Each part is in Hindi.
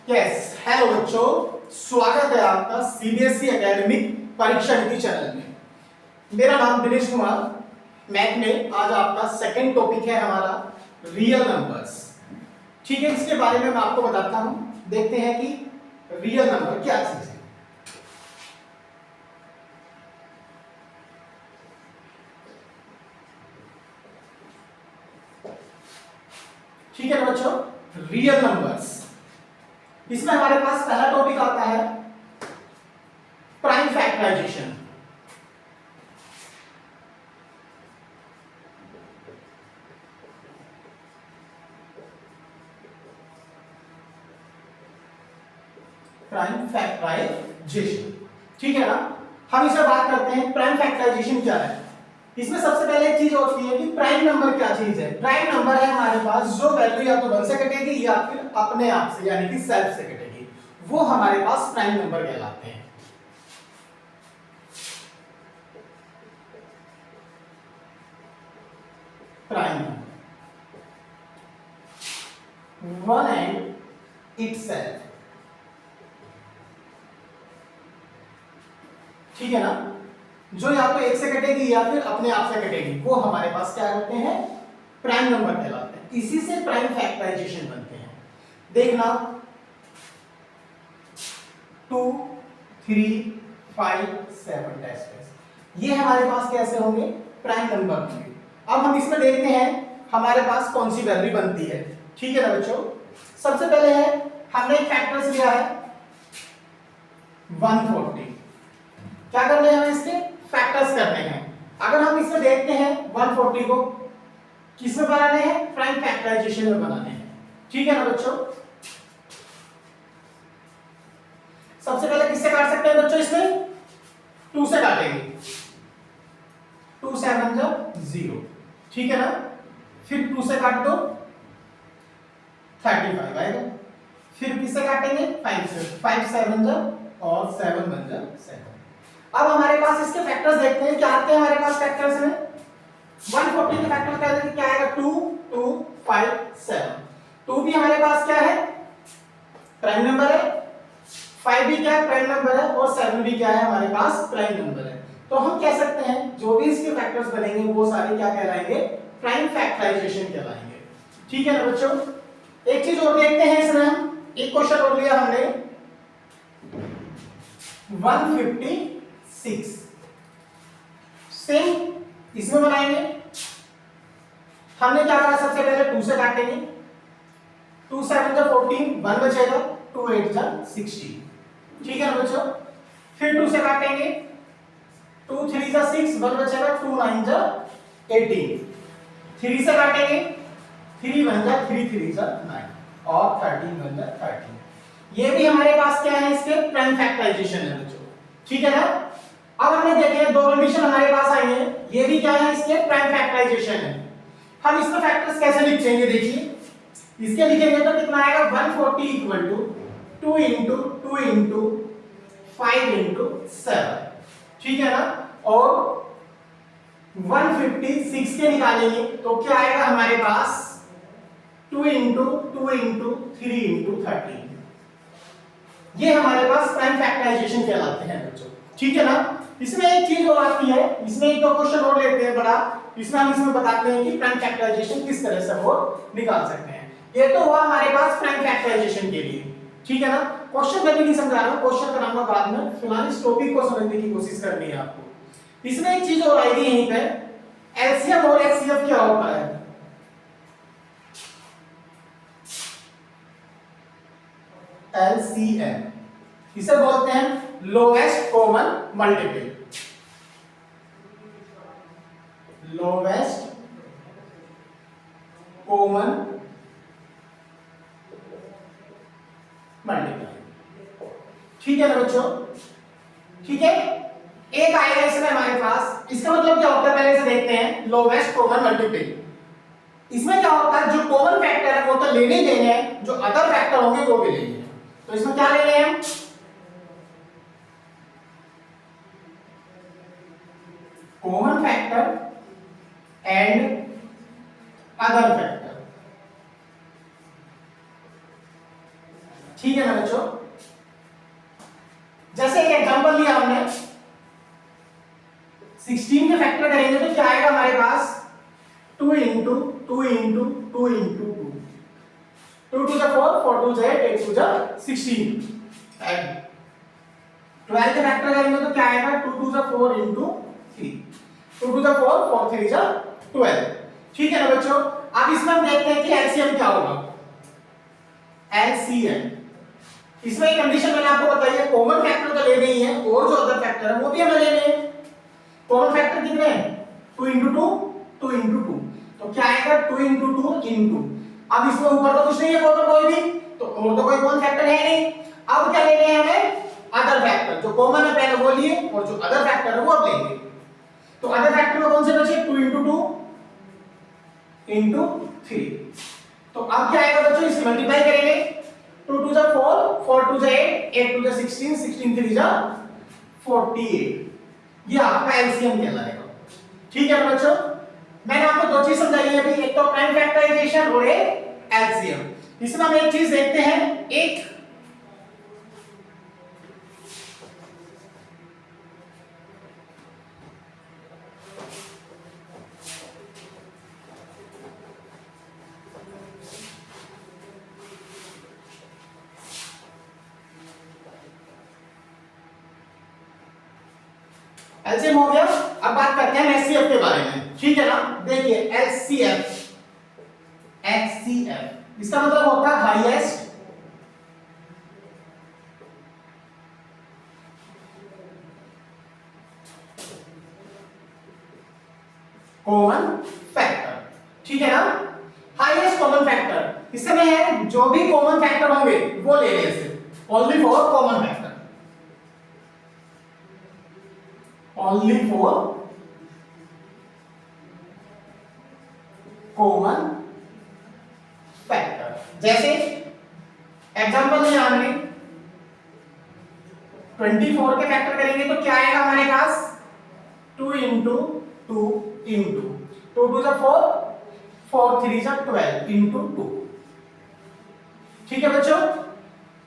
यस हेलो बच्चों, स्वागत है आपका सीबीएसई एकेडमिक परीक्षा नीति चैनल में। मेरा नाम दिनेश कुमार। मैथ में आज आपका सेकंड टॉपिक है हमारा रियल नंबर्स। ठीक है, इसके बारे में मैं आपको बताता हूं। देखते हैं कि रियल नंबर क्या चीज है। ठीक है ना बच्चों, रियल नंबर्स। इसमें हमारे पास पहला टॉपिक आता है प्राइम फैक्टराइजेशन। प्राइम फैक्टराइजेशन, ठीक है ना। हम इसे बात करते हैं प्राइम फैक्टराइजेशन क्या है। इसमें सबसे पहले एक चीज होती है कि प्राइम नंबर क्या चीज है। प्राइम नंबर है हमारे पास जो वैल्यू या तो 1 से कटेगी या फिर अपने आप से यानी कि सेल्फ से कटेगी, वो हमारे पास प्राइम नंबर कहलाते हैं। Prime number one and itself, ठीक है ना। जो या तो 1 से कटेगी या फिर अपने आप से कटेगी, वो हमारे पास क्या होते हैं, प्राइम नंबर कहलाते हैं। इसी से प्राइम फैक्टराइजेशन बनते हैं। देखना 2 3 5 7 ये हमारे पास कैसे होंगे, प्राइम नंबर होंगे। अब हम इसमें देखते हैं हमारे पास कौन सी वैल्यू बनती है। ठीक है ना बच्चों, सबसे पहले है हमने एक फैक्टर्स लिया है 140। क्या करने हैं, इसके फैक्टर्स करने हैं। अगर हम इसमें देखते हैं 140 को किसमें बनाने हैं, प्राइम फैक्टराइजेशन में बनाने हैं। ठीक है ना बच्चों, सबसे पहले किससे काट सकते हैं बच्चों, इसमें 2 से काटेंगे। 2 7 जा 0, ठीक है ना। फिर 2 से काट दो 35 आएगा। फिर किससे काटेंगे, 5 से। 5 7 जा और 7 बन जा 7। अब हमारे पास इसके फैक्टर्स देखते हैं, क्या आते हैं हमारे पास फैक्टर्स में। 140 के फैक्टर्स क्या आते हैं, क्या आएगा 2 2 5 7। 2 भी हमारे पास क्या है, प्राइम नंबर है। 5 भी क्या है, प्राइम नंबर है। और 7 भी क्या है, हमारे पास प्राइम नंबर है। तो हम कह सकते हैं जो भी इसके फैक्टर्स बनेंगे वो सारे क्या कहलाएंगे, प्राइम फैक्टराइजेशन कहलाएंगे। ठीक है ना बच्चों। एक चीज और देखते हैं इसमें, हम एक क्वेश्चन और लिया हमने 156। सेम इसमें बनाएंगे। हमने क्या करा, सबसे पहले 2 से काटेंगे। 2 7 जा 14, 1 बचेगा। 2 8 जा 16, ठीक है ना बच्चों। फिर 2 से काटेंगे। 2 3 जा 6, 1 बचेगा। 2 9 जा 18। 3 से काटेंगे। 3 1 जा 3 3 जा 9 और 13 1 जा 13। ये भी हमारे पास क्या है, इसके प्राइम फैक्टराइजेशन है बच्चों, ठीक है ना। अब हमने देखे दो कंडीशन हमारे पास आई है, ये भी क्या है, इसके प्राइम फैक्टराइजेशन है। हम इसमें फैक्टर्स कैसे लिखेंगे, देखिए इसके लिखेंगे तो कितना आएगा, 140 equal to 2 into 2 into 5 into 7, ठीक है ना। और 156 के निकालेंगे तो क्या आएगा हमारे पास, 2 इंटू 2 इंटू 3 इंटू 13। ये हमारे पास प्राइम फैक्टराइजेशन कहलाते हैं बच्चों, ठीक है ना। इसमें एक चीज और आती है, इसमें एक दो क्वेश्चन और लेते हैं बड़ा। इसमें हम इसमें बताते हैं कि प्राइम फैक्टराइजेशन किस तरह से वो निकाल सकते हैं। ये तो हुआ हमारे पास प्राइम फैक्टराइजेशन के लिए, ठीक है ना। क्वेश्चन मैं भी नहीं समझा रहा हूं, क्वेश्चन कराऊंगा बाद में। फिलहाल इस टॉपिक को समझने की कोशिश करनी है आपको। इसमें एक चीज और आएगी यहीं पे, एलसीएम और एचसीएफ क्या होता है। एलसीएम इसे बोलते हैं lowest common multiple. Lowest common multiple, ठीक है ना बच्चों, ठीक है। एक आएगा इसमें हमारे पास, इसका मतलब क्या होता है पहले से देखते हैं। लोवेस्ट कॉमन मल्टीपल, इसमें क्या होता है, जो कॉमन फैक्टर है वो तो लेने ही लेने हैं, जो अदर फैक्टर होंगे वो भी लेंगे। तो इसमें क्या ले रहे हैं हम, common factor and other factor, ठीक है ना बच्चों। जैसे एक एग्जांपल लिया हमने, 16 के फैक्टर करेंगे तो क्या आएगा हमारे पास, 2 into 2 into 2 into 2 to the 4, 4 to the 8, 8 to the 16। 12 के फैक्टर करेंगे तो क्या आएगा, 2 to the 4 into 3, 2 to the 4, 4 3 जा 12। ठीक है ना बच्चों। अब इसमें हम देखते हैं कि एलसीएम क्या होगा। एलसीएम, इसमें एक कंडीशन मैंने आपको बताई है, कॉमन फैक्टर तो लेने ही है और जो अदर फैक्टर है वो भी हमें लेने हैं। कॉमन फैक्टर कितने हैं, 2 इंटू 2, 2 इंटू 2, तो क्या आएगा 2 इंटू 2 इंटू, अब इसमें ऊपर तो कुछ नहीं है कॉमन कोई भी, तो और तो कोई कॉमन फैक्टर है नहीं। अब क्या लेने हैं हमें, अदर फैक्टर, जो कॉमन है पहले वो लिए और जो अदर फैक्टर है वो अब लेंगे। तो अदर फैक्टर में कौन से बचे, 2 इंटू 2 इंटू 3। तो अब क्या आएगा बच्चों, इसे मल्टीप्लाई करेंगे, 2 to the 4, 4 to the 8, 8 to the 16, 16 3 जा 48। ये आपका एलसीएम कहलाएगा। ठीक है बच्चों, मैंने आपको दो चीज समझाई है अभी, एक तो प्राइम फैक्टराइजेशन और एक एलसीएम। इसमें हम एक चीज देखते हैं, एक एलसीएम हो गया। अब बात करते हैं एचसीएफ के बारे में। ठीक है ना, देखिए एचसीएफ, एचसीएफ इसका मतलब होता है हाईएस्ट कॉमन फैक्टर। ठीक है ना, हाईएस्ट कॉमन फैक्टर, इसमें है जो भी कॉमन फैक्टर होंगे वो ले लें सिर्फ, only for common factor, only for common factor। जैसे एग्जांपल लिया हमने, 24 के फैक्टर करेंगे तो क्या आएगा हमारे पास, 2 इंटू 2 इंटू 2 टू द 4, 4 3 जा 12 इंटू 2। ठीक है बच्चों,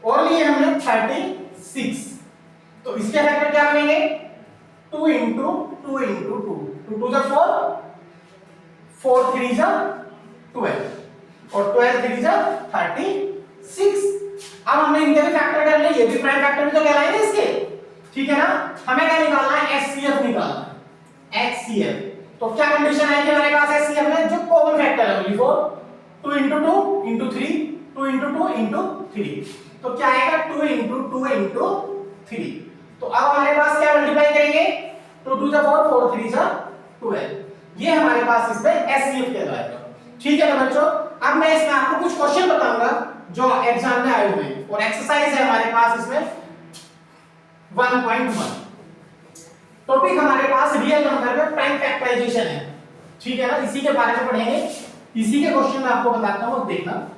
और लिए हमने 36, तो इसके फैक्टर क्या बनेंगे, 2 इंटू 2 इंटू 2, 2 टू द 4, 4 3 जा 12 और 12 3 जा 36। अब हमने इनके भी फैक्टर कर लिए, ये भी प्राइम फैक्टर भी तो कहलाएंगे इसके। ठीक है ना, हमें क्या निकालना है, एचसीएफ निकालना है, एचसीएफ। तो क्या कंडीशन आएगी हमारे पास एचसीएफ में, जो कॉमन फैक्टर है only for 2 into 2 into 3, 2 into 2 into 3, तो क्या आएगा 2 इंटू 2 इंटू 3। तो अब हमारे पास क्या मल्टीप्लाई करेंगे, 2 टू द 4, 4 3 जा 12, ये हमारे पास इसमें एचसीएफ कहलाएगा। ठीक है ना बच्चों। अब मैं इसमें आपको कुछ क्वेश्चन बताऊंगा जो एग्जाम में आए हुए हैं, और एक्सरसाइज है हमारे पास इसमें 1.1। टॉपिक हमारे पास रियल नंबर में प्राइम फैक्टराइजेशन है। ठीक है ना, इसी के बारे में पढ़ेंगे, इसी के क्वेश्चन मैं आपको बताता हूं, देखना।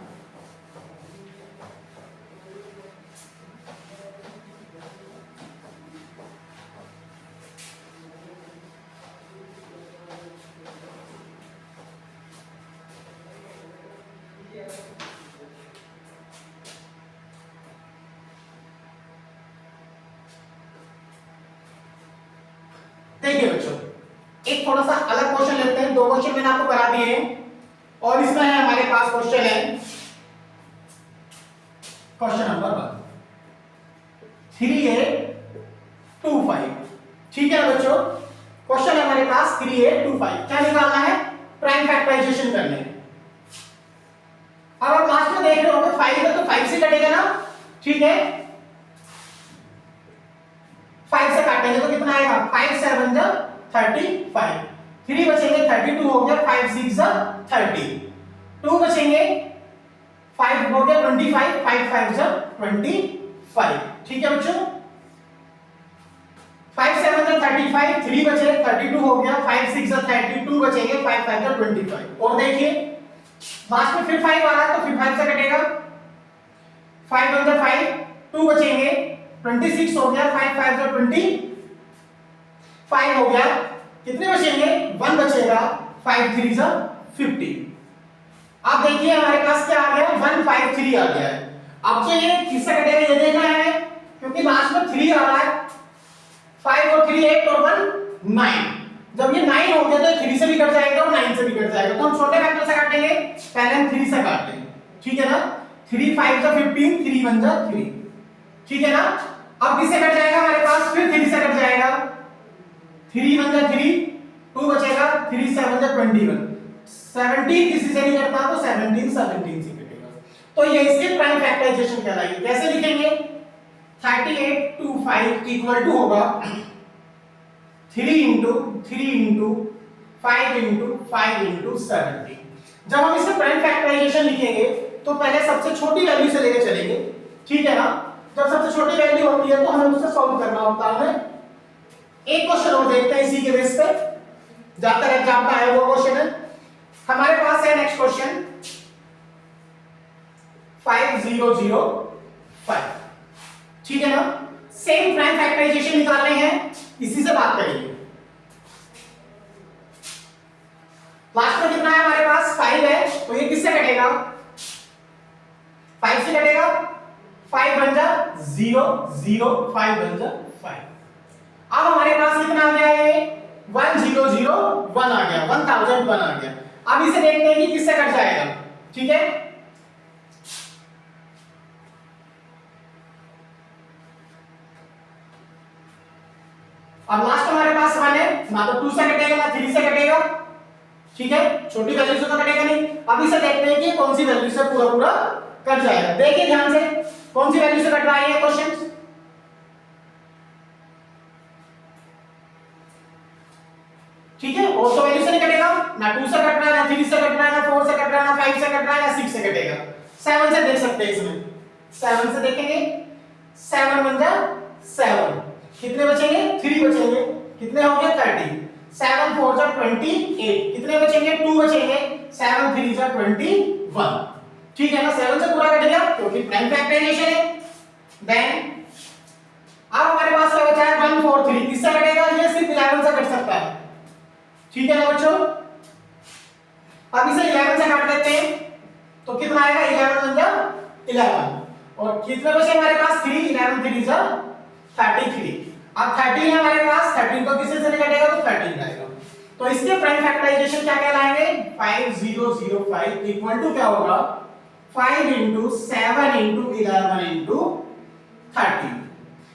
देखिए बच्चों, एक थोड़ा सा अलग क्वेश्चन लेते हैं, दो क्वेश्चन मैंने आपको करा दिए हैं और इसमें है हमारे पास क्वेश्चन है क्वेश्चन नंबर 1, 3825। ठीक है ना बच्चों, क्वेश्चन है हमारे पास 3825, क्या निकालना है, प्राइम फैक्टराइजेशन करने है। अब आप लास्ट में देख रहे होंगे 5 है तो 5 से कटेगा ना, ठीक है, 5 से काटेंगे तो कितना आएगा, 5 7 जा 35, 3 बचेंगे 32 हो गया, 5 6 जा 30, 2 बचेंगे 5 हो गया 25, 5 5 जा 25। ठीक है बच्चों, 5 7 जा 35, 3 बचे 32 हो गया, 5 6 जा 32 बचेंगे, 5 5 जा 25। और देखिए लास्ट में फिर 5 आ रहा है तो फिर 5 से कटेगा, 5 1 जा 5, 2 बचेंगे 26 हो गया, 5 5 जा 25 हो गया, कितने बचेंगे, 1 बचेगा, 5 3 जा 50। अब देखिए हमारे पास क्या आ गया, 153 आ गया है। अब तो ये किससे कटेगा ये देखना है, क्योंकि लास्ट में 3 आ रहा है, 5 और 3 8 और 1 9। जब ये 9 हो गया तो 3 से भी कट जाएगा और 9 से भी कट जाएगा, तो हम छोटे फैक्टर से काटेंगे, पहले हम 3 से काट लेंगे, ठीक है ना। 3 5 जा 15, 3 1 जा 3, ठीक है ना। अब किससे कट जाएगा हमारे पास, फिर 3 से कट जाएगा, 3 1 जा 3, 2 बचेगा, 3 7 जा 21, 17 किसी से नहीं कटता तो 17 17 से कटेगा, तो ये इसके प्राइम फैक्टराइजेशन कहलाएगी। कैसे लिखेंगे, 38 to 5 इक्वल टू होगा 3 into 3 into 5 into 5 into 17। जब हम इसे प्राइम फैक्टराइजेशन लिखेंगे तो पहले सबसे छोटी वैल्यू से लेके चलेंगे, ठीक है ना। जब सबसे छोटी वैल्यू होती है तो हमें उसे सॉल्व करना होता है। एक क्वेश्चन और देखते हैं इसी के बेस पे, जाता एग्जाम का है वो क्वेश्चन है हमारे पास है। नेक्स्ट क्वेश्चन 5005, ठीक है ना। सेम प्राइम फैक्टराइजेशन निकालने हैं, इसी से बात करेंगे। लास्ट में कितना है हमारे पास, 5 है, तो ये किससे कटेगा, 5 से कटेगा, 5 बन जा 0 0, 5 बन जा 5। अब हमारे पास कितना आ गया, ये 1001 आ गया, 1001 आ गया। अब इसे देखते हैं कि किससे कट जाएगा, ठीक है। अब लास्ट हमारे पास 1 है, ना तो 2 से कटेगा ना 3 से कटेगा, ठीक है, छोटी वैल्यू से तो कटेगा नहीं। अब इसे देखते हैं कि कौन सी वैल्यू से पूरा पूरा कट जाएगा। देखिए ध्यान से कौन सी वैल्यू से कट रहा है क्वेश्चन, ठीक है। और तो वैल्यू से नहीं कटेगा, ना 2 से कट रहा है, ना 3 से कट रहा है, ना 4 से कट रहा है, ना 5 से कट रहा है, ना 6 से कटेगा। 7 से देख सकते हैं, इसमें 7 से देखेंगे, 7 बन जा 7, कितने बचेंगे, 3 बचेंगे, कितने हो गए 30, 7 4 जा 28, कितने बचेंगे 2 बचेंगे, 7 3 जा 21, ठीक है ना। 7 से पूरा कट गया क्योंकि प्राइम फैक्टराइजेशन है। देन अब हमारे पास क्या बचा है 1 4 3, किससे कटेगा, ये सिर्फ 11 से कट सकता है, ठीक है ना बच्चों। अब इसे 11 से काट देते हैं तो कितना आएगा, 11 बन जा 11, और कितने बचे हमारे पास 3, 11 3 जा 33। अब 13 है हमारे पास, 13 को किसी से नहीं कटेगा तो 13 आएगा। तो इसके प्राइम फैक्टराइजेशन क्या कहलाएंगे, 5005 इक्वल टू क्या होगा, 5 into 7 into 11 into 30।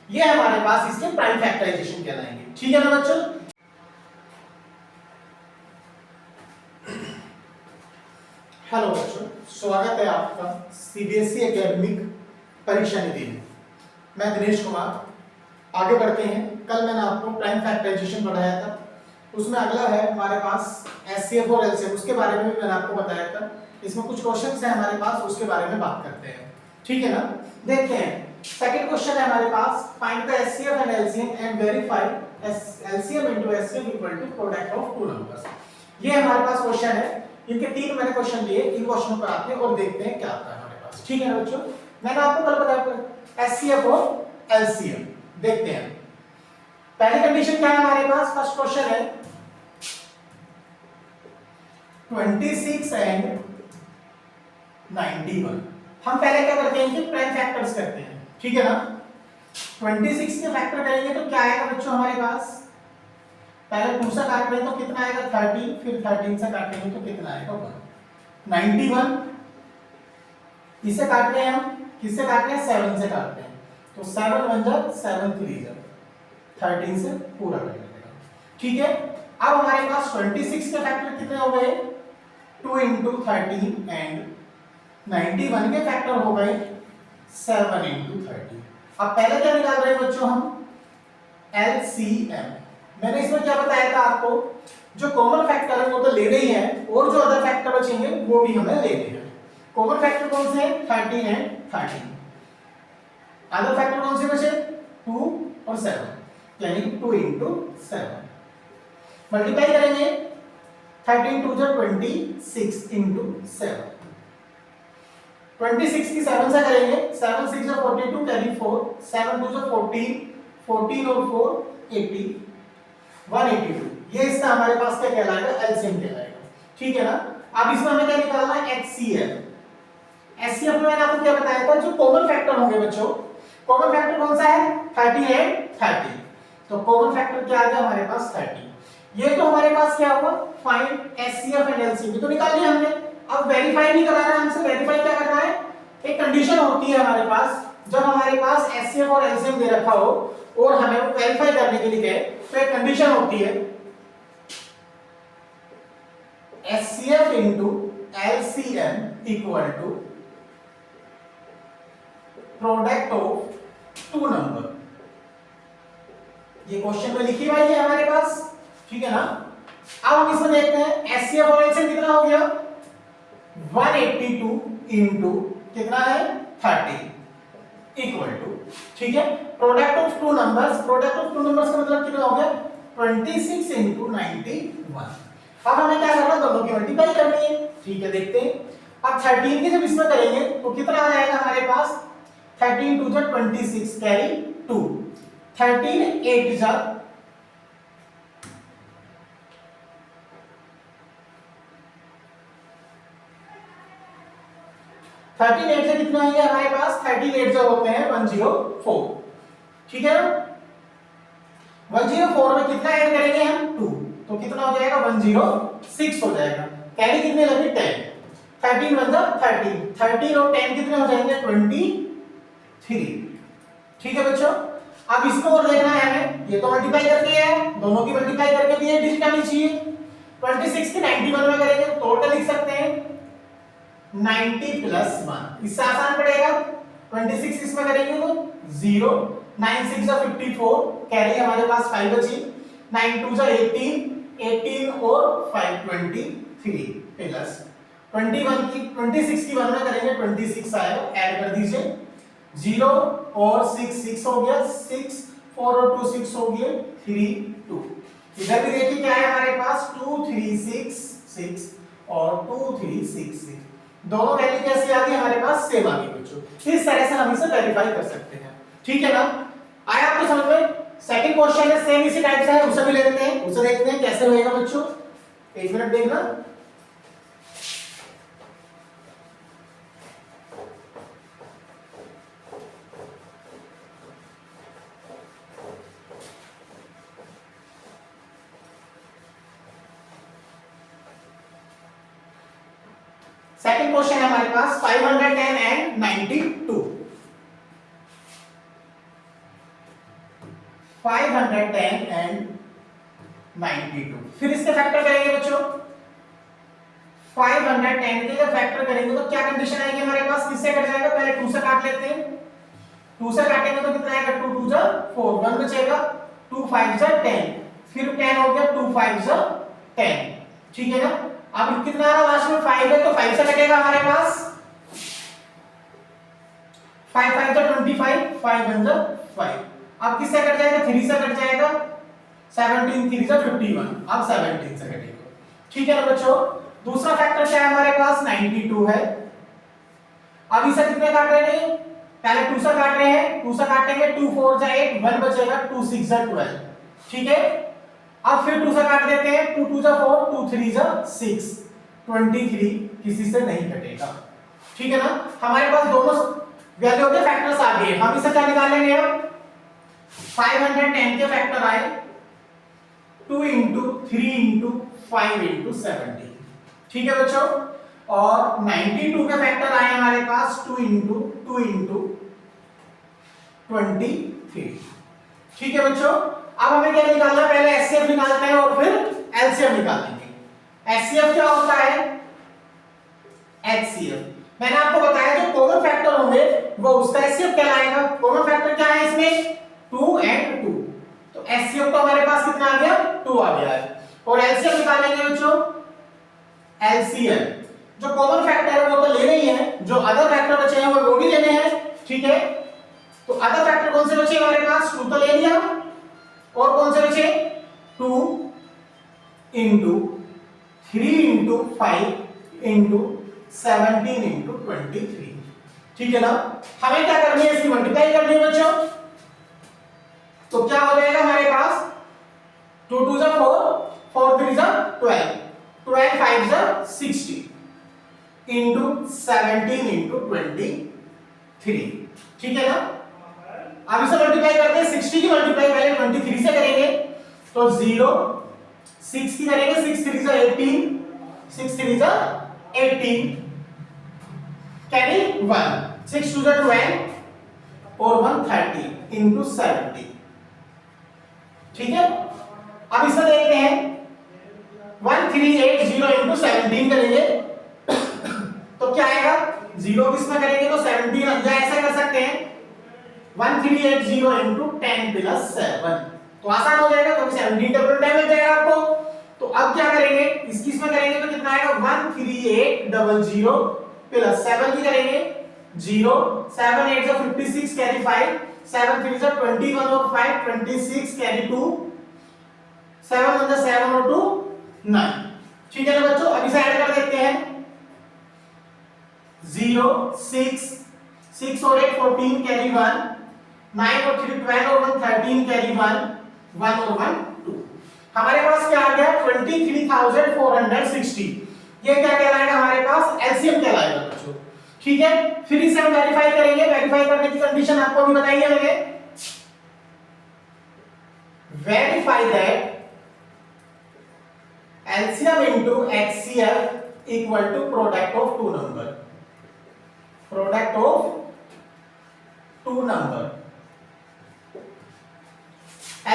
ये हमारे पास इसके प्राइम फैक्टराइजेशन कहलाएंगे, ठीक है ना बच्चों। हेलो बच्चों, स्वागत है आपका सीबीएसई एकेडमिक परीक्षा निधि में। मैं दिनेश कुमार। आगे बढ़ते हैं, कल मैंने आपको प्राइम फैक्टराइजेशन पढ़ाया था, उसमें अगला है हमारे पास एचसीएफ और एलसीएम, उसके बारे में भी मैंने आपको बताया था। इसमें कुछ क्वेश्चंस हैं हमारे पास, उसके बारे में बात करते हैं, ठीक है ना। देखते हैं सेकंड क्वेश्चन है हमारे पास, find the HCF and LCM and verify LCM into HCF equal to product of two numbers. ये हमारे पास क्वेश्चन है, इनके 3 मैंने क्वेश्चन लिए, इन क्वेश्चनों पर आते हैं और देखते हैं क्या आता है हमारे पास, ठीक है ना बच्चों। मैंने आपको कल बताया एचसीएफ और एलसीएम, देखते हैं। पहली कंडीशन क्या है हमारे पास, फर्स्ट क्वेश्चन है 26 एंड 91। हम पहले क्या करते हैं कि प्राइम फैक्टर्स करते हैं, ठीक है ना। 26 के फैक्टर करेंगे तो क्या आएगा बच्चों हमारे पास, पहले 2 से काट रहे हैं तो कितना आएगा 13, फिर 13 से काटेंगे तो कितना आएगा 1, 91। इसे काट रहे हैं हम, किससे काट रहे हैं 7 से काट रहे हैं, तो 7 बन जा 7 3 जा 13 से पूरा कर लेगा, ठीक है। अब हमारे पास 26 के फैक्टर कितने हो गए, 2 into 13 एंड 91 के फैक्टर हो गए 7 into 30। अब पहले क्या निकाल रहे हैं बच्चों हम, एलसीएम। मैंने इसमें क्या बताया था आपको, जो कॉमन फैक्टर है वो तो लेने ही है, और जो अदर फैक्टर बचेंगे वो भी हमें लेने हैं। कॉमन फैक्टर कौन से हैं, 13 एंड 13। अदर फैक्टर कौन से बचे, 2 और 7, यानी कि 2 into 7 मल्टीप्लाई करेंगे, 13 2 जा 26 into 7, 26 की 7 से करेंगे, 7 6 जा 42 कैरी 4, 7 2 जा 14, 14 और 4 80, 182। ये इसका हमारे पास क्या कहलाएगा, एलसीएम कहलाएगा, ठीक है ना। अब इसमें हमें क्या निकालना है, एचसीएफ। एचसीएफ में मैंने आपको क्या बताया था, जो कॉमन फैक्टर होंगे बच्चों, कॉमन फैक्टर कौन सा है 30 एंड 30, तो कॉमन फैक्टर क्या आ गया हमारे पास 30। ये तो हमारे पास क्या हुआ, फाइंड एचसीएफ एंड एलसीएम, तो निकाल लिया हमने। अब वेरीफाई नहीं कराना है हमसे, वेरीफाई क्या करना है, एक कंडीशन होती है हमारे पास, जब हमारे पास एचसीएफ और एलसीएम दे रखा हो और हमें वो वेरीफाई करने के लिए कहे, तो एक कंडीशन होती है HCF into LCM equal to product of two number. ये क्वेश्चन में लिखी हुई है हमारे पास, ठीक है ना। अब हम इसमें देखते हैं एचसीएफ और एलसीएम कितना हो गया, 182 इनटू कितना है 30 इक्वल टू, ठीक है, product of two numbers, product of two numbers का मतलब कितना हो गया 26 इनटू 91। अब हमें क्या करना है, दोनों की मल्टीप्लाई करनी है, ठीक है। देखते हैं अब 13 की जब इसमें करेंगे तो कितना आ जाएगा हमारे पास, 13 टू जा 26 कैरी 2, 13 8 जा 13 8 से कितना आएंगे हमारे पास, 13 8 जो होते हैं 104, ठीक है ना। 104 में कितना ऐड करेंगे हम 2, तो कितना हो जाएगा 106 हो जाएगा, कैरी कितने लगे 10, 13 1 जा 13, 13 और 10 कितने हो जाएंगे 23, ठीक है बच्चों। अब इसको और देखना है हमें, ये तो मल्टीप्लाई करके है, दोनों की मल्टीप्लाई करके भी ये डिजिट आनी चाहिए। 26 की 91 में करेंगे तो टोटल लिख सकते हैं 90 प्लस 1, इससे आसान पड़ेगा। 26 इसमें करेंगे तो 0, 9 6 जा 54, कैरी हमारे पास 5 बची, 9 2 जा 18, 18 और 5 23 प्लस 21 की 26 की 1 में करेंगे 26 आएगा, ऐड कर दीजिए, 0 और 6 6 हो गया, 6 4 और 2 6 हो गए 3 2। इधर भी देखिए क्या है हमारे पास 2 3 6 6 और 2 3 6 6, दोनों वैल्यू कैसी आ गई हमारे पास, सेम आ गई बच्चों। इस तरह से हम इसे वेरीफाई कर सकते हैं, ठीक है ना। आया आपको समझ में। सेकंड क्वेश्चन है सेम इसी टाइप से है, उसे भी लेते हैं, उसे देखते हैं कैसे होएगा बच्चों, एक मिनट देखना। सेकंड क्वेश्चन है हमारे पास 510 एंड 92, 510 एंड 92, फिर इसके फैक्टर करेंगे बच्चों। 510 के जब फैक्टर करेंगे तो क्या कंडीशन आएगी हमारे पास, किससे कट जाएगा, पहले 2 से काट लेते हैं, 2 से काटेंगे तो कितना आएगा 2 2 जा 4, 1 बचेगा, 2 5 जा 10, फिर 10 हो गया, 2 5 जा 10, ठीक है ना। अब कितना आ रहा लास्ट में 5 है तो 5 से कटेगा हमारे पास, 5 5 जा 25, 5 1 जा 5, अब किससे कट जाएगा 3 से कट जाएगा, 17 3 जा 51, अब 17 से कटेगा, ठीक है ना बच्चों। दूसरा फैक्टर क्या है हमारे पास 92 है। अब इसे कितने काट रहे हैं, पहले 2 से काट रहे हैं, 2 से काटेंगे 2 4 जा 8, 1 बचेगा, 2 6 जा 12, ठीक है। अब फिर 2 से काट देते हैं, 2 2 जा 4, 2 3 जा 6, 23 किसी से नहीं कटेगा, ठीक है ना। हमारे पास दोनों वैल्यू के फैक्टर्स आ गए, हम इसे क्या निकालेंगे अब, 510 के फैक्टर आए 2 इंटू 3 इंटू 5 इंटू 17, ठीक है बच्चों। और 92 के फैक्टर आए हमारे पास 2 इंटू 2 इंटू 23, ठीक है बच्चों। अब हमें क्या निकालना है, पहले एचसीएफ निकालते हैं और फिर एलसीएम निकालेंगे। एचसीएफ क्या होता है, एचसीएफ मैंने आपको बताया जो कॉमन फैक्टर होंगे वो उसका एचसीएफ कहलाएगा। कॉमन फैक्टर क्या है इसमें 2 एंड 2, तो एचसीएफ तो हमारे पास कितना आ गया 2 आ गया है। और एलसीएम निकालेंगे बच्चों, एलसीएम जो कॉमन फैक्टर है वो तो लेने ही है, जो अदर फैक्टर बचे हैं वो भी लेने हैं, ठीक है। तो अदर फैक्टर कौन से बचे हमारे पास, 2 तो ले लिया, और कौन से बचे 2 इंटू 3 इंटू 5 इंटू 17 इंटू 23, ठीक है ना। हमें क्या करनी है, इसकी मल्टीप्लाई करनी है बच्चों, तो क्या हो जाएगा हमारे पास 2 2 जा 4, 4 3 जा 12, 12 5 जा 60 इंटू 17 इंटू 23, ठीक है ना। अब इसे मल्टीप्लाई करते हैं, 60 की मल्टीप्लाई पहले 23 से करेंगे तो 0, 6 की करेंगे 6 3 जा 18, 6 3 जा 18, कैरी 1, 6 2 जा 12 और 1 30 इंटू 70, ठीक है। अब इसे देखते हैं 1380 इंटू 17 करेंगे तो क्या आएगा, 0 किसमें करेंगे तो 17, या ऐसा कर सकते हैं 1380 इंटू 10 प्लस 7, तो आसान हो जाएगा क्योंकि 17 डबल टाइम मिल जाएगा आपको। तो अब क्या करेंगे, इसमें करेंगे तो कितना आएगा 13800 प्लस 7 की करेंगे 0, 7 8 जा 56 कैरी 5, 7 3 जा 21 और 5 26 कैरी 2, 7 1 जा 7 और 2 9, ठीक है ना बच्चों। अब इसे ऐड कर देते हैं 0 6 6 और 8 14 कैरी 1, 9 और 3 12 और 1 13 कैरी 1 1 और 1 2, हमारे पास क्या आ गया 23460। ये क्या कहलाएगा हमारे पास एलसीएम कहलाएगा बच्चों, ठीक है। फिर इसे हम वेरीफाई करेंगे, वेरीफाई करने की कंडीशन आपको भी बताई है मैंने, verify that LCM into HCF equal to product of two number, product of two number।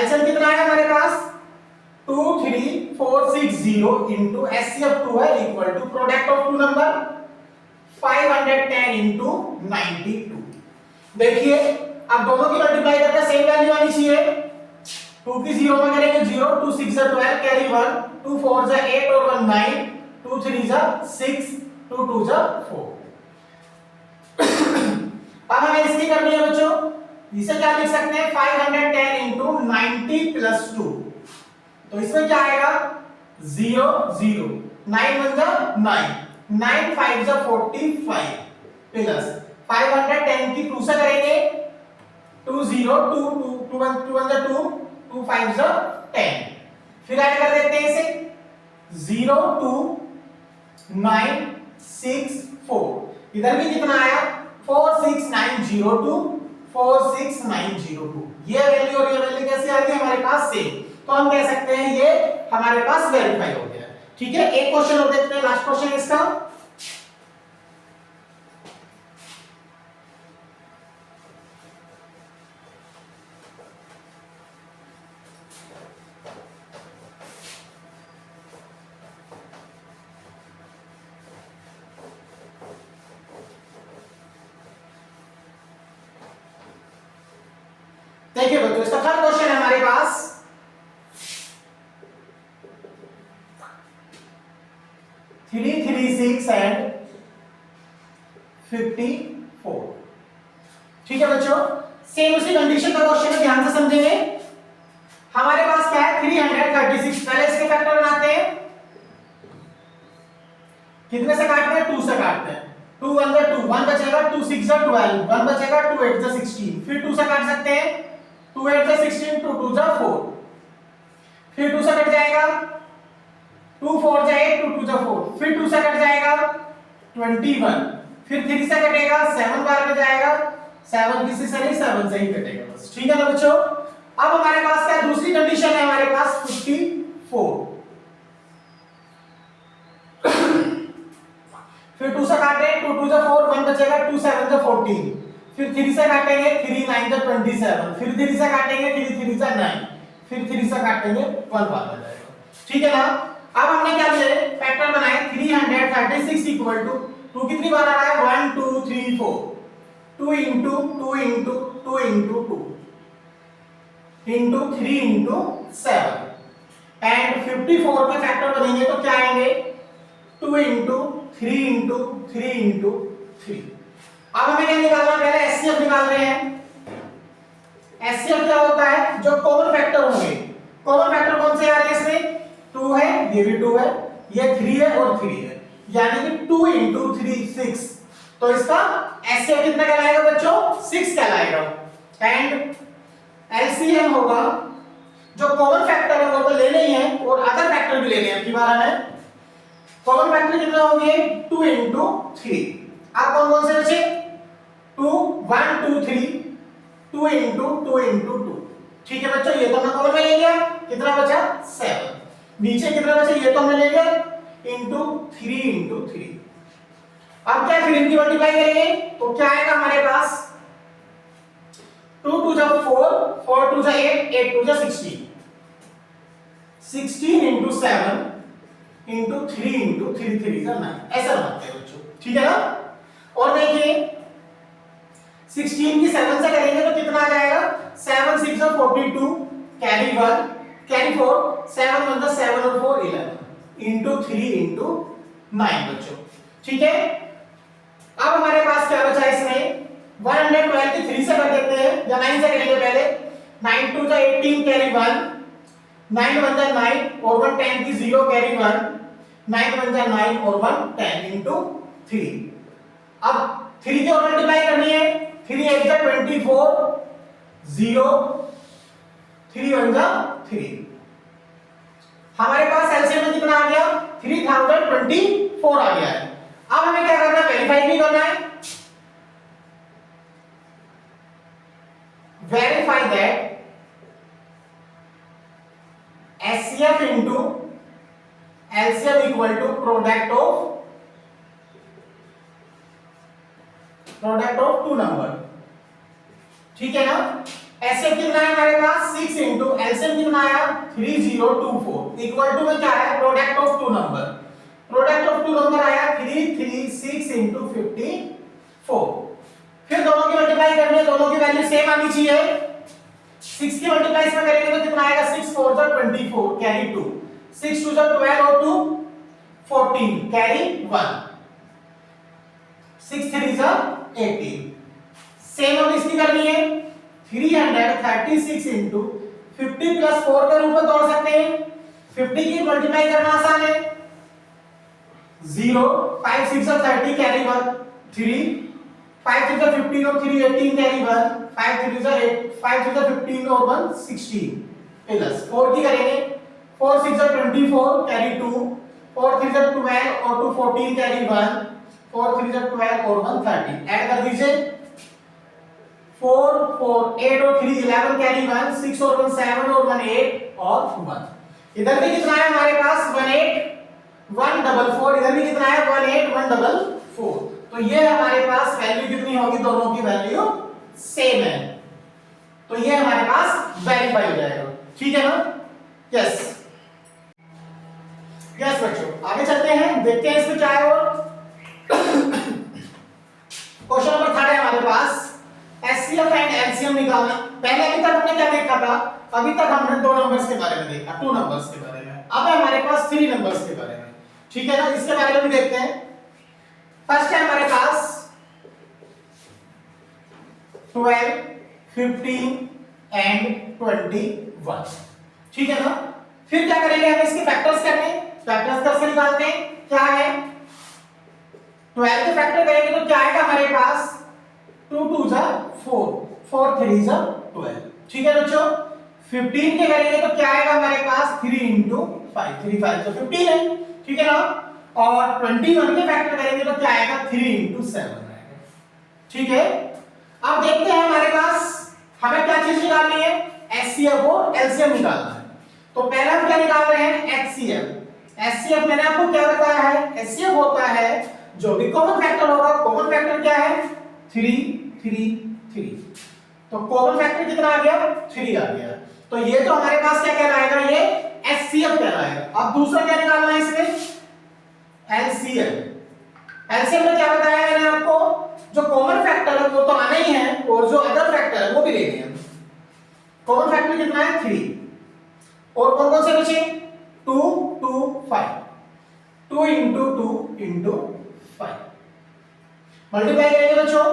LCM कितना है हमारे पास 23460 into HCF 2 है equal to product of two number 510 into 92। देखिए अब दोनों की मल्टीप्लाई करके सेम वैल्यू आनी चाहिए, 2 की 0 में करेंगे 0, 2 6 जा 12 कैरी 1, 2 4 जा 8 और 1 9, 2 3 जा 6, 2 2 जा 4। अब हमें इसकी करनी है बच्चों, इसे क्या लिख सकते हैं 510 into 90 plus 2, तो इसमें क्या आएगा 0 0, 9 1 जा 9, 9 5 जा 45 प्लस 510 की 2 से करेंगे 2 0 2 2 2 1 2 1 जा 2, 2 5 जा 10, फिर ऐड कर देते हैं इसे 0 2 9 6 4, इधर भी कितना आया 46902 46902, ये वैल्यू और ये वैल्यू कैसे आ गई हमारे पास सेम, तो हम कह सकते हैं ये हमारे पास वेरीफाई हो गया, ठीक है। एक क्वेश्चन और देखते हैं, लास्ट क्वेश्चन इसका, देखिए बच्चों इसका थर्ड क्वेश्चन है हमारे पास, 336 and 54, ठीक है बच्चों। सेम उसी कंडीशन का क्वेश्चन है, ध्यान से समझेंगे। हमारे पास क्या है 336, पहले इसके फैक्टर बनाते हैं, कितने से काटते हैं 2 से काटते हैं, 2 1 जा 2, 1 बचेगा, 2 6 जा 12, 1 बचेगा, 2 8 जा 16, फिर 2 से काट सकते हैं 2 8 जा 16, 2 2 जा 4, फिर 2 से कट जाएगा 2 4 जा 8, 2 2 जा 4, फिर 2 से कट जाएगा 21, फिर 3 से कटेगा 7 बार में जाएगा, 7 किसी से नहीं 7 से ही कटेगा बस, ठीक है ना बच्चों। अब हमारे पास क्या दूसरी कंडीशन है हमारे पास 54, फिर 2 से काटे 2 2 जा 4, 1 बचेगा, 2 7 जा 14, फिर 3 से काटेंगे 3 9 जा 27, फिर 3 से काटेंगे 3 3 जा 9, फिर 3 से काटेंगे 1 बार आ जाएगा, ठीक है ना। अब हमने क्या किया फैक्टर बनाए 336 इक्वल टू 2 कितनी बार आ रहा है 1 2 3 4, 2 into 2 into 2 into 2 into 3 into 7 and 54 के फैक्टर बनेंगे तो क्या आएंगे 2 into 3 into 3 into 3। अब हमें क्या निकालना है, पहले एचसीएफ निकाल रहे हैं। एचसीएफ क्या होता है, जो कॉमन फैक्टर होंगे, कॉमन फैक्टर कौन से आ रहे हैं इसमें 2 है, ये भी 2 है, ये 3 है और 3 है, यानी कि 2 into 3 6, तो इसका एचसीएफ कितना कहलाएगा बच्चों 6 कहलाएगा। एंड एलसीएम होगा, जो कॉमन फैक्टर है वो तो लेने ही है और अदर फैक्टर भी लेने हैं, की बार है कॉमन फैक्टर कितना होंगे 2 into 3, अब कौन कौन से बचे? 2 1 2 3 2 into 2 into 2। ठीक है बच्चों, ये तो हमने कॉमन में ले लिया, कितना बचा? 7। नीचे कितना बचा? ये तो हमने ले लिया into 3 into 3। अब क्या फिर इनकी मल्टीप्लाई करेंगे तो क्या आएगा हमारे पास? 2 2 जा 4 4 2 जा 8 8 2 जा 16 16 into 7 into 3 into 3 3 जा 9। ऐसा बनाते हैं बच्चों, ठीक है ना? और देखिए 16 की 7 से करेंगे तो कितना आ जाएगा? 7 6 जा 42 कैरी 1 कैरी 4 7 1 जा 7 और 4 11 into 3 into 9 बच्चों, ठीक है? अब हमारे पास क्या बचा इसमें? 112 की 3 से कर देते हैं या 9 से करेंगे पहले। 9 2 जा 18 कैरी 1 9 1 जा 9 और 1 10 की 0 कैरी 1 9 1 जा 9 और 1 10 into 3। अब 3 की और मल्टीप्लाई करनी है। 3 8 जा 24 0 3 1 जा 3। हमारे पास एलसीएम में कितना आ गया? 3024 आ गया है। अब हमें क्या करना है? वेरीफाई भी करना है। verify that HCF into LCM equal to product of two number। ठीक है ना? HCF कितना है हमारे पास? 6 into LCM कितना आया? 3024 इक्वल टू में क्या है? Product of two number. Product of two number आया 336 into 54। फिर दोनों की मल्टीप्लाई करनी है, दोनों की वैल्यू सेम आनी चाहिए। 6 की मल्टीप्लाई इसमें करेंगे तो कितना आएगा? 6 4 जा 24 कैरी 2 6 2 जा 12 और 2 14 कैरी 1 6 3 जा 18। सेम अब इसकी करनी है। 336 into 50 plus 4 के रूप में तोड़ सकते हैं। 50 की मल्टीप्लाई करना आसान है। 0 5 6 जा 30 कैरी 1 3 5 3 जा 15 और 3 18 कैरी 1 5 3 जा 8 5 3 जा 15 और 1 16 प्लस 4 की करेंगे। 4 6 जा 24 कैरी 2 4 3 जा 12 और 2 14 कैरी 1 4 3 जा 12 और 1 13। ऐड कर दीजिए। 4 4 8 और 3 11 कैरी 1 6 और 1 7 और 1 8 और 1। इधर भी कितना है हमारे पास? 18 144। इधर भी कितना है? 18 144। तो ये हमारे पास वैल्यू कितनी होगी? दोनों की वैल्यू सेम है, तो ये हमारे पास वेरीफाई हो जाएगा। ठीक है ना? यस यस बच्चों, आगे चलते हैं, देखते हैं इसमें क्या है। और क्वेश्चन नंबर 3 है हमारे पास, एचसीएफ एंड एलसीएम निकालना। पहले अभी तक हमने क्या देखा था? अभी तक हमने 2 नंबर्स के बारे में देखा, 2 नंबर्स के बारे में। अब है हमारे पास 3 नंबर्स के बारे में। ठीक है ना? इसके बारे में भी देखते हैं। फर्स्ट है हमारे पास 12 15 एंड 21। ठीक है ना? फिर क्या करेंगे? हम इसके फैक्टर्स करने, फैक्टर्स कैसे निकालते हैं? क्या है? 12 के फैक्टर करेंगे तो क्या आएगा हमारे पास? 2 2 जा 4 4 3 जा 12। ठीक है बच्चों? 15 के करेंगे तो क्या आएगा हमारे पास? 3 into 5 3 5 तो 15 है। ठीक है ना? और 21 के फैक्टर करेंगे तो क्या आएगा? 3 into 7 आएगा। ठीक है? अब देखते हैं हमारे पास हमें क्या चीज निकालनी है? एचसीएफ और एलसीएम निकालना है। तो पहले हम क्या निकाल रहे हैं? एचसीएफ। एचसीएफ मैंने आपको क्या बताया है? एचसीएफ होता है जो भी कॉमन फैक्टर होगा। कॉमन फैक्टर क्या है? 3 3 3। तो कॉमन फैक्टर कितना आ गया? 3 आ गया। तो ये तो हमारे पास क्या कहलाएगा? ये एचसीएफ कहलाएगा। अब दूसरा क्या निकालना है इसमें? एलसीएम। एलसीएम में क्या बताया मैंने आपको? जो कॉमन फैक्टर है वो तो आना ही है, और जो अदर फैक्टर है वो भी लेने हैं। कॉमन फैक्टर कितना है? 3। और कौन कौन से बचे? 2 2 5 2 into 2 into 5। मल्टीप्लाई करेंगे बच्चों।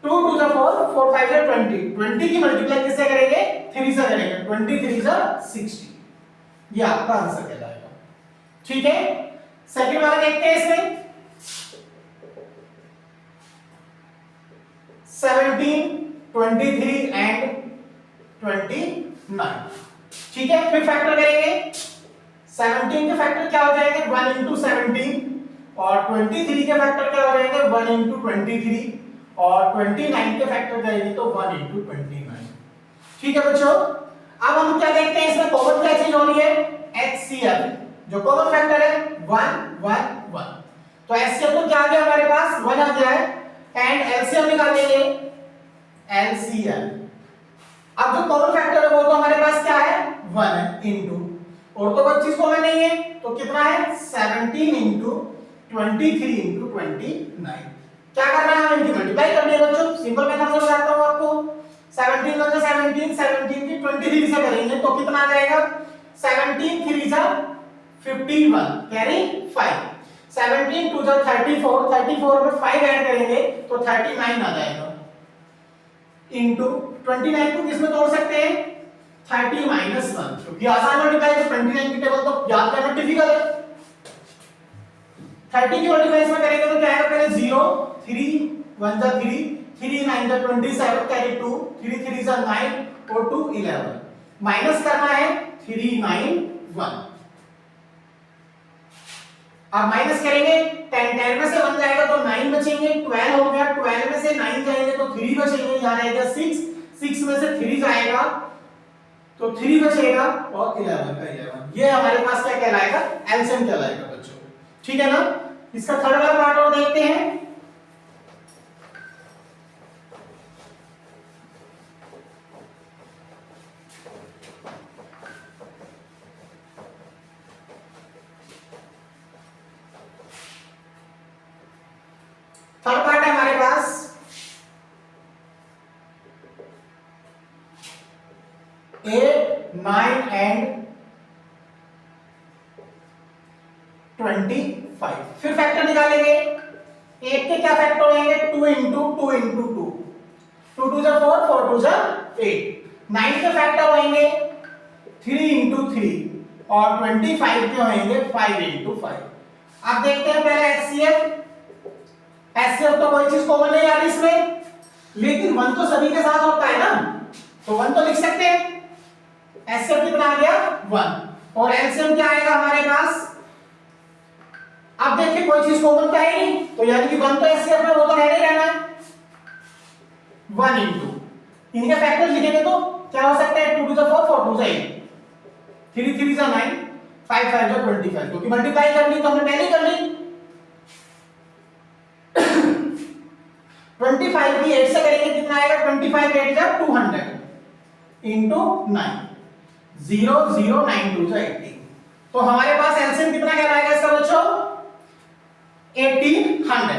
2 2 जा 4 4 5 जा 20। 20 की मल्टीप्लाई किससे करेंगे? 3 से करेंगे। 23 जा 60। ये आपका आंसर कहलाएगा। ठीक है? सेकंड वाला देखते हैं इसमें। 17 23 एंड 29। ठीक है? फिर फैक्टर करेंगे। 17 के फैक्टर क्या हो जाएंगे? 1 into 17 और 23 के फैक्टर क्या हो जाएंगे 1 इंटू 23 और 29 के फैक्टर जाएंगे तो 1 इंटू 29। ठीक है बच्चों, अब हम क्या देखते हैं इसमें कॉमन क्या चीज हो रही है HCF, जो कॉमन फैक्टर है 1 1 1। तो HCF तो क्या आ गया हमारे पास 1 आ गया है एंड LCM निकालेंगे LCM। अब जो कॉमन फैक्टर है वो तो हमारे पास क्या है 1 है इंटू, और तो कोई चीज कॉमन नहीं है तो कितना है 17 इंटू 23 इंटू 29। क्या करना है हमें मल्टीप्लाई करनी है बच्चों, सिंपल मेथड से बताता हूं आपको। 17 × 17 17 की 23 से करेंगे तो कितना आ जाएगा 17 3 जा 51 कैरी 5, 17 2 जा 34 34 में 5 ऐड करेंगे तो 39 आ जाएगा इंटू 29 को किसमें तोड़ सकते हैं 30 माइनस 1, क्योंकि आसान मल्टीप्लाई है 29 की टेबल तो याद करना डिफिकल्ट है। 30 की मल्टीप्लाई में करेंगे तो क्या आएगा पहले 0 3 1 जा 3 3 9 जा 27 कैरी 2 3 3 जा 9 और 2 11, माइनस करना है 3 9 1। अब माइनस करेंगे 10 10 में से 1 जाएगा तो 9 बचेंगे, 12 हो गया 12 में से 9 जाएंगे तो 3 बचेंगे, यहां रहेगा 6 6 में से 3 जाएगा तो 3 बचेगा और 11 का 11। ये हमारे पास क्या कहलाएगा एलसीएम कहलाएगा बच्चों, ठीक है ना। इसका थर्ड वाला पार्ट और देखते हैं। थर्ड पार्ट है हमारे पास 8 9 एंड 25। फिर फैक्टर निकालेंगे, 8 के क्या फैक्टर हो जाएंगे 2 इंटू 2 इंटू 2 2 2 जा 4 4 2 जा 8। 9 के फैक्टर होंगे 3 इंटू 3 और 25 के होंगे 5 इंटू 5। अब देखते हैं पहले HCF। HCF तो कोई चीज कॉमन नहीं आ रही इसमें, लेकिन 1 तो सभी के साथ होता है ना, तो 1 तो लिख सकते हैं। HCF कितना आ गया 1 और LCM क्या आएगा हमारे पास। अब देखिए कोई चीज कॉमन तो है नहीं, तो यानी कि 1 तो HCF में वो तो है नहीं रहना है 1 इंटू इनके फैक्टर्स लिखेंगे तो क्या हो सकता है 2 टू 4 4 टू 8 3 3 9 5 5 25, क्योंकि मल्टीप्लाई करनी तो हमने पहले कर ली। 25 की 8 से करेंगे कितना आएगा 25 8 जा 200 इंटू 9 0 0 9 2 जा 18। तो हमारे पास एलसीएम कितना कहलाएगा इसका बच्चों 1800।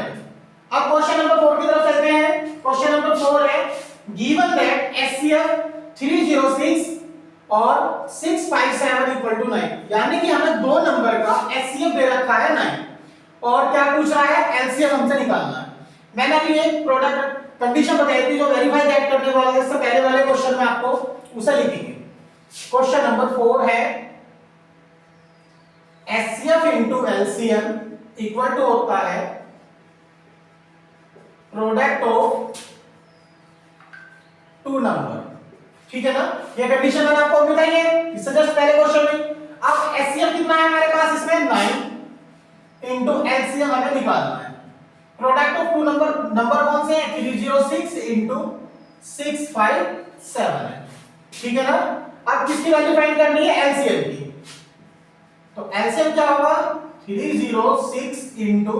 अब क्वेश्चन नंबर 4 की तरफ चलते हैं। क्वेश्चन नंबर 4 है गिवन दैट HCF 306 और 657 इक्वल टू 9, यानी कि हमें दो नंबर का HCF दे रखा है 9 और क्या पूछ रहा है एलसीएम हमसे निकालना है। मैंने अभी एक प्रोडक्ट कंडीशन बताई थी जो वेरीफाई दैट करने वाला है, इससे पहले वाले क्वेश्चन में आपको उसे लिखेंगे। क्वेश्चन नंबर 4 है HCF into LCM equal to होता है प्रोडक्ट ऑफ टू नंबर, ठीक है ना। ये कंडीशन मैंने आपको बताई है इससे जस्ट पहले क्वेश्चन में। अब HCF कितना है हमारे पास इसमें 9 इनटू LCM हमें निकालना है। प्रोडक्ट ऑफ टू नंबर कौन से हैं 306 इनटू 657 है, ठीक है ना। अब किसकी वैल्यू फाइंड करनी है LCM की, तो LCM क्या होगा 306 इनटू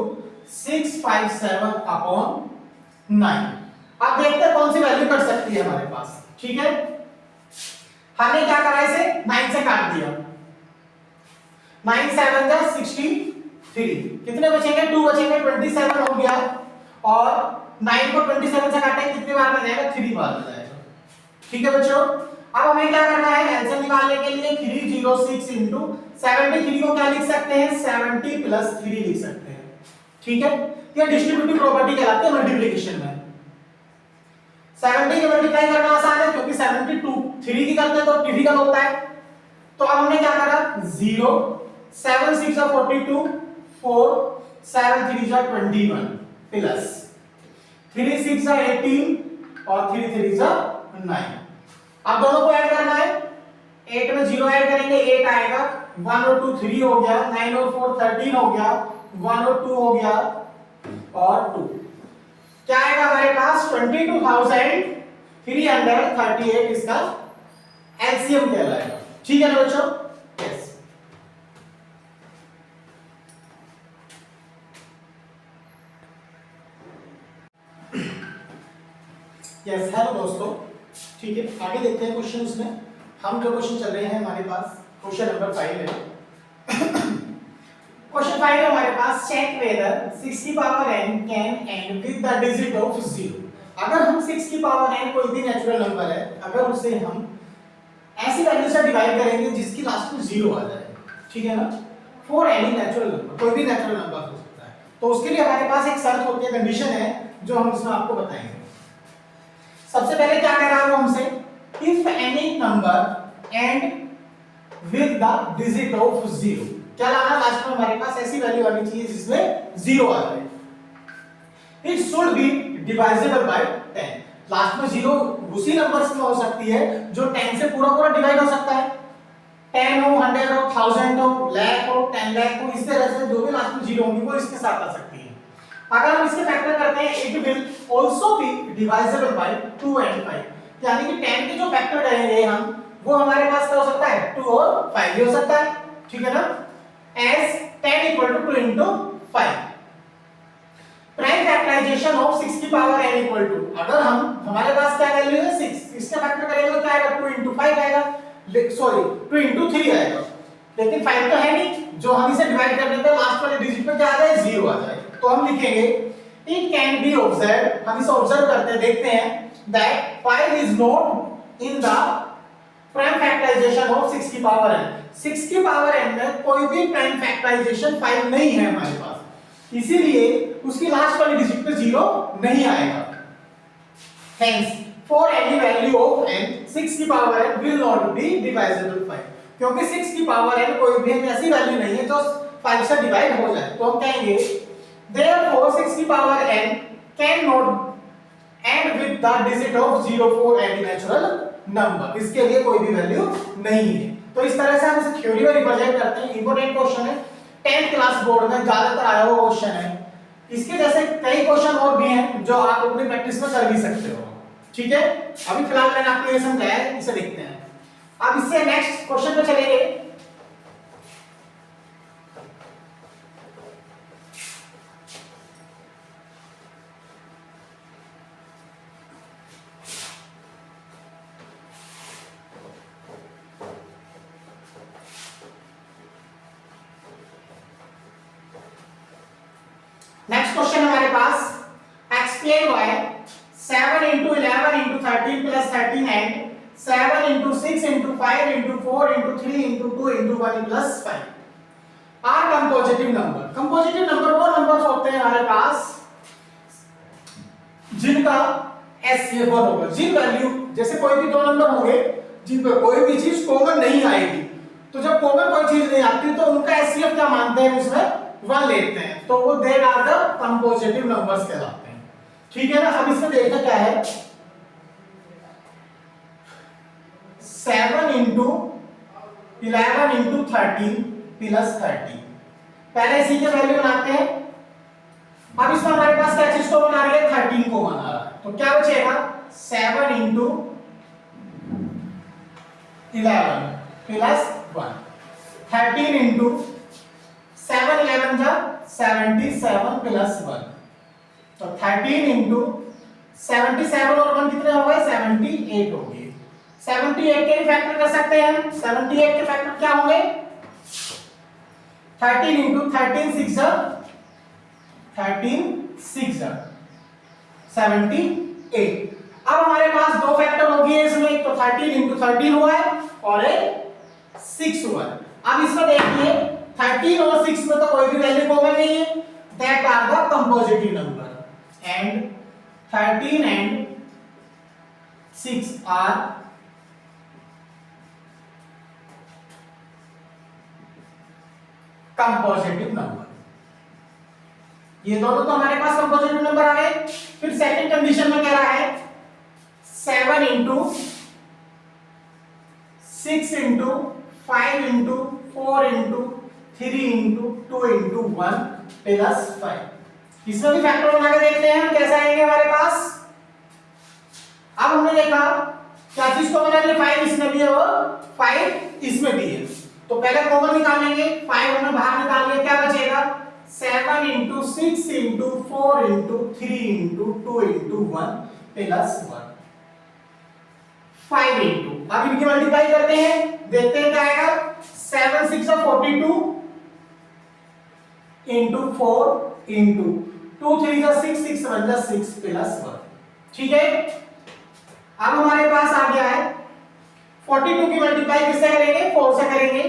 657 अपॉन 9। अब देखते हैं कौन सी वैल्यू कर सकती है हमारे पास, ठीक है। हमने क्या करा इसे 9 से काट दिया, 9 7 जा 63, कितने बचेंगे 2 बचेंगे 27 हो गया और 9 को 27 से काटेंगे कितनी बार में जाएगा 3 बार में जाएगा, ठीक है बच्चों। अब हमें क्या करना है एलसीएम निकालने के लिए 306 इनटू 73 को क्या लिख सकते हैं 70 प्लस 3 लिख सकते हैं, ठीक है। ये डिस्ट्रीब्यूटिव प्रॉपर्टी कहलाती है मल्टीप्लिकेशन में। 70 की मल्टीप्लाई करना आसान है क्योंकि 72 3 की करते हैं तो डिफिकल्ट होता है। तो अब हमने क्या करा 0 7 6 जा 42 4 7 3 जा 21 प्लस 3 6 जा 18 और 3 3 जा 9। अब दोनों को ऐड करना है, 8 में 0 ऐड करेंगे 8 आएगा, 1 और 2 3 हो गया, 9 और 4 13 हो गया, 1 और 2 हो गया और 2, क्या आएगा हमारे पास 22,338 इसका एलसीएम कहलाएगा। ठीक है ना बच्चों? यस। यस हेलो दोस्तों, ठीक है आगे देखते हैं क्वेश्चन में। हम जो क्वेश्चन चल रहे हैं हमारे पास क्वेश्चन नंबर 5 है। क्वेश्चन 5 है हमारे पास, चेक वेदर 6 की power n can and with the digit of 0। अगर हम 6 की पावर n कोई भी नेचुरल नंबर है, अगर उसे हम ऐसी वैल्यू से डिवाइड करेंगे जिसकी लास्ट में 0 आ जाए, ठीक है ना, फॉर एनी नेचुरल नंबर, कोई भी नेचुरल नंबर हो सकता है, तो उसके लिए हमारे पास एक शर्त होती है, कंडीशन है जो हम इसमें आपको बताएंगे। सबसे पहले क्या कह रहा है वो हमसे, if any number and with the digit of 0, क्या लाना लास्ट में हमारे पास ऐसी वैल्यू आनी चाहिए जिसमें 0 आ जाए। It should be divisible by 10, last में 0 उसी नंबर्स में हो सकती है जो 10 से पूरा पूरा डिवाइड हो सकता है, 10 हो, 100 हो, 1000 हो, लाख हो, 10 लाख हो, इस तरह से जो भी लास्ट में 0 होंगी वो इसके साथ आ सकती है। अगर हम इसके फैक्टर करते हैं, it will also be divisible by 2 and 5, यानी कि 10 के जो फैक्टर करेंगे हम, वो हमारे पास क्या हो सकता है, 2 और 5 भी हो सकता है, ठीक है ना, as 10 equal to 2 into 5। Prime factorisation of 6 की पावर n इक्वल टू, अगर हम हमारे पास क्या वैल्यू है 6, इसका फैक्टर करेंगे तो क्या आएगा, 2 into 5 आएगा, सॉरी 2 into 3 आएगा, लेकिन 5 तो है नहीं, जो हम इसे डिवाइड कर देते हैं लास्ट वाले डिजिट पे क्या आ जाए, 0 आ जाए, तो हम लिखेंगे इट कैन बी ऑब्जर्व, हम इसे ऑब्जर्व करते हैं, देखते हैं that 5 is not in the prime factorisation of 6 की पावर n, 6 की पावर n में कोई भी प्राइम फैक्टराइजेशन 5 नहीं है हमारे पास, इसीलिए उसकी लास्ट वाली डिजिट पे 0 नहीं आएगा। Hence, for any value of n, 6 की power n will not be divisible 5, क्योंकि 6 की पावर n कोई भी ऐसी वैल्यू नहीं है जो 5 से डिवाइड हो जाए, तो हम कहेंगे therefore 6 की power n cannot end with the digit of 0 for any natural number, इसके लिए कोई भी वैल्यू नहीं है। तो इस तरह से हम इसे थ्योरी में रिप्रेजेंट करते हैं। इंपॉर्टेंट क्वेश्चन है, 10th क्लास बोर्ड में ज्यादातर आया हुआ क्वेश्चन है, इसके जैसे कई क्वेश्चन और भी हैं जो आप अपनी प्रैक्टिस में कर भी सकते हो, ठीक है। अभी फिलहाल मैंने आपको ये समझाया है, इसे देखते हैं। अब इससे नेक्स्ट क्वेश्चन पे चलेंगे। नेक्स्ट क्वेश्चन हमारे पास, explain why 7 into 11 into 13 plus 13 and 7 into 6 into 5 into 4 into 3 into 2 into 1 plus 5 are compositive number. Compositive number वो नंबर्स होते हैं हमारे पास जिनका एचसीएफ 1 होगा, जिन वैल्यू, जैसे कोई भी दो नंबर होंगे जिन पर कोई भी चीज कॉमन नहीं आएगी, तो जब कॉमन कोई चीज नहीं आती तो उनका एचसीएफ क्या मानते हैं, उसमें 1 लेते हैं, तो वो देट आर द कंपोजिटिव नंबर्स कहलाते हैं, ठीक है ना। अब इसमें देखना क्या है, 7 into 11 into 13 प्लस 30, पहले इसी के वैल्यू बनाते हैं। अब इसमें हमारे पास क्या चीज को बना रही है, 13 को बना रहा है, तो क्या बचेगा 7 into 11 प्लस 1, 13 into 7 11 जा 77 प्लस 1, तो 13 into 77 और 1 कितने हो गए, 78 हो गए। 78 के फैक्टर कर सकते हैं हम, 78 के फैक्टर क्या होंगे, 13 into 13 6 जा 78। अब हमारे पास दो फैक्टर हो गए इसमें, एक तो 13 into 13 हुआ है और एक 6 हुआ है। अब इसमें देखिए 13 और 6 में तो कोई भी वैल्यू कॉमन नहीं है, that are the compositive number, and 13 and 6 are compositive number. ये दोनों तो हमारे पास कंपोजिटिव नंबर आ गए। फिर सेकंड कंडीशन में कह रहा है 7 into 6 into 5 into 4 into 3 into 2 into 1 plus 5। इसमें भी फैक्टर बना के देखते हैं हम कैसा आएंगे हमारे पास। अब हमने देखा क्या चीज को बना के 5 इसमें भी है और 5 इसमें भी है, तो पहले कॉमन निकालेंगे। 5 हमने बाहर निकाल लिया, क्या बचेगा 7 into 6 into 4 into 3 into 2 into 1 plus 1 5 into, अब इनकी मल्टीप्लाई करते हैं, देखते हैं क्या आएगा। 7 6 42 into 4 into 2 3 6 6 1 6 प्लस 1। ठीक है, अब हमारे पास आ गया है 42 की मल्टीप्लाई किससे करेंगे 4 से करेंगे।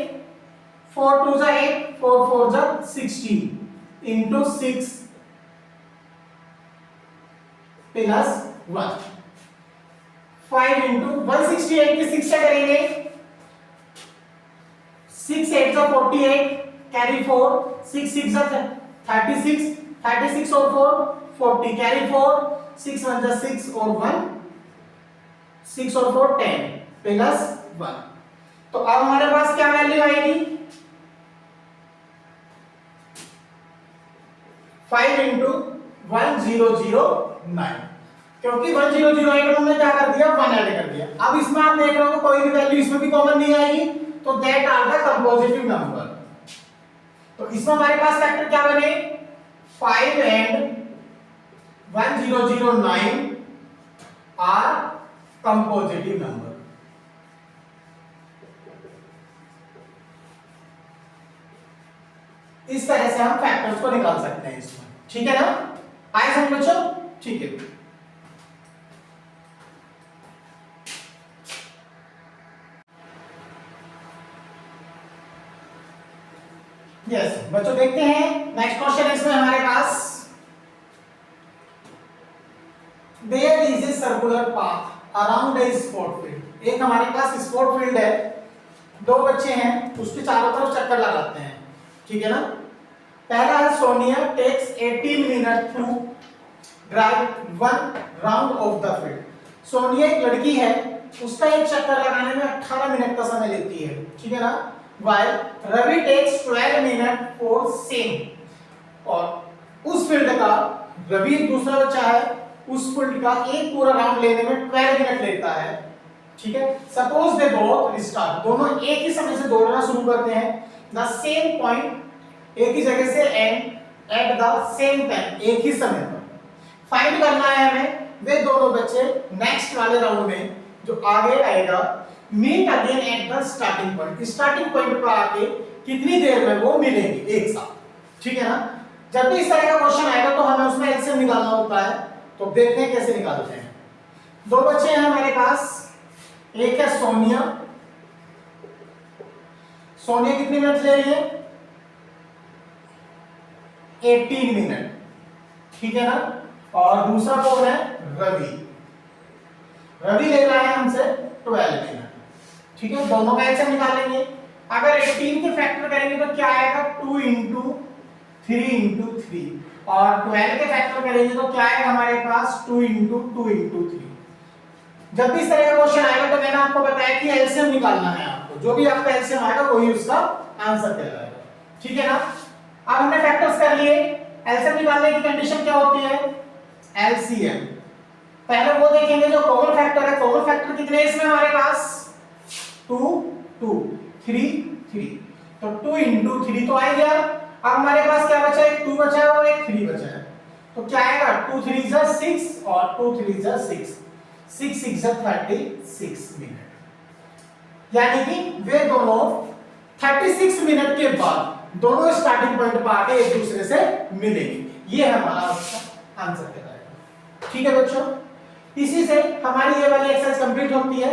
4 2 8 4 4 16 into 6 प्लस 1 5 into 168 की 6 से करेंगे। 6 8 48 कैरी 4 6 6 36 36 और 4 40 कैरी 4 6 1 6 और 1 6 और 4 10 प्लस 1। तो अब हमारे पास क्या वैल्यू आएगी 5 into 1009, क्योंकि 1008 में हमने क्या कर दिया 1 ऐड कर दिया। अब इसमें आप देख रहे हो कोई भी वैल्यू इसमें भी कॉमन नहीं आएगी, तो that are the compositive number. तो इसमें हमारे पास फैक्टर क्या बने 5 and 1009 आर कंपोजिटिव नंबर। इस तरह से हम फैक्टर्स को निकाल सकते हैं इसमें, ठीक है ना। आए समझ बच्चों, ठीक है। यस बच्चों, देखते हैं नेक्स्ट क्वेश्चन इसमें हमारे पास। There is a circular path around a sport field. एक हमारे पास स्पोर्ट फील्ड है, दो बच्चे हैं, उसके चारों तरफ चक्कर लगाते हैं, ठीक है ना। पहला है Sonia takes 18 minute to drive 1 round of the field. Sonia एक लड़की है, उसका एक चक्कर लगाने में 18 मिनट का समय लेती है, ठीक है ना। while Ravi takes 12 minute for same. और उस फील्ड का रवि दूसरा बच्चा है, उस फील्ड का एक पूरा राउंड लेने में 12 मिनट लेता है, ठीक है। सपोज दे बोथ स्टार्ट, दोनों एक ही समय से दौड़ना शुरू करते हैं। द सेम पॉइंट, एक ही जगह से and at the same time, एक ही समय पर। फाइंड करना है हमें वे दोनों बच्चे नेक्स्ट वाले राउंड में जो आगे आएगा meet again at the starting point. Starting point पर आके कितनी देर में वो मिलेंगे एक साथ, ठीक है ना। जब भी इस तरह का क्वेश्चन आएगा तो हमें उसमें एलसीएम निकालना होता है, तो देखते हैं कैसे निकालते हैं। दो बच्चे हैं हमारे पास, एक है सोनिया। सोनिया कितनी मिनट ले रही है 18 मिनट, ठीक है ना। और दूसरा कौन है रवि। रवि ले रहा है हमसे 12 मिनट, ठीक है। दोनों का एलसीएम निकालेंगे। अगर 18 के फैक्टर करेंगे तो क्या आएगा 2 into 3 into 3, और 12 के फैक्टर करेंगे तो क्या आएगा हमारे पास 2 into 2 into 3। जब भी इस तरह का क्वेश्चन आएगा तो मैंने आपको बताया कि एलसीएम निकालना है आपको, जो भी आपका एलसीएम आएगा वही उसका आंसर कहलाएगा, ठीक है ना। अब हमने फैक्टर्स कर लिए, एलसीएम निकालने की कंडीशन क्या होती है एलसीएम। पहले वो देखेंगे जो कॉमन फैक्टर है, कॉमन फैक्टर कितने हैं इसमें हमारे पास 2 2 3 3, तो 2 into 3 तो आ गया। अब हमारे पास क्या बचा है, एक 2 बचा है और एक 3 बचा है, तो क्या आएगा 2 3 जा 6 और 2 3 जा 6, 6 6 जा 36 मिनट। यानी कि वे दोनों 36 मिनट के बाद दोनों स्टार्टिंग पॉइंट पर आके एक दूसरे से मिलेंगे। ये हमारा आंसर कहलाएगा, ठीक है बच्चों। इसी से हमारी ये वाली एक्सरसाइज कंप्लीट होती है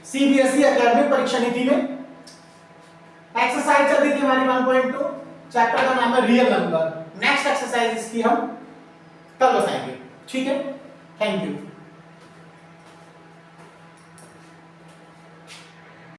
सीबीएसई एकेडमिक परीक्षा नीति में। एक्सरसाइज चल रही थी हमारी 1.2, चैप्टर का नाम है रियल नंबर। नेक्स्ट एक्सरसाइज इसकी हम कल बताएंगे, ठीक है। Thank you.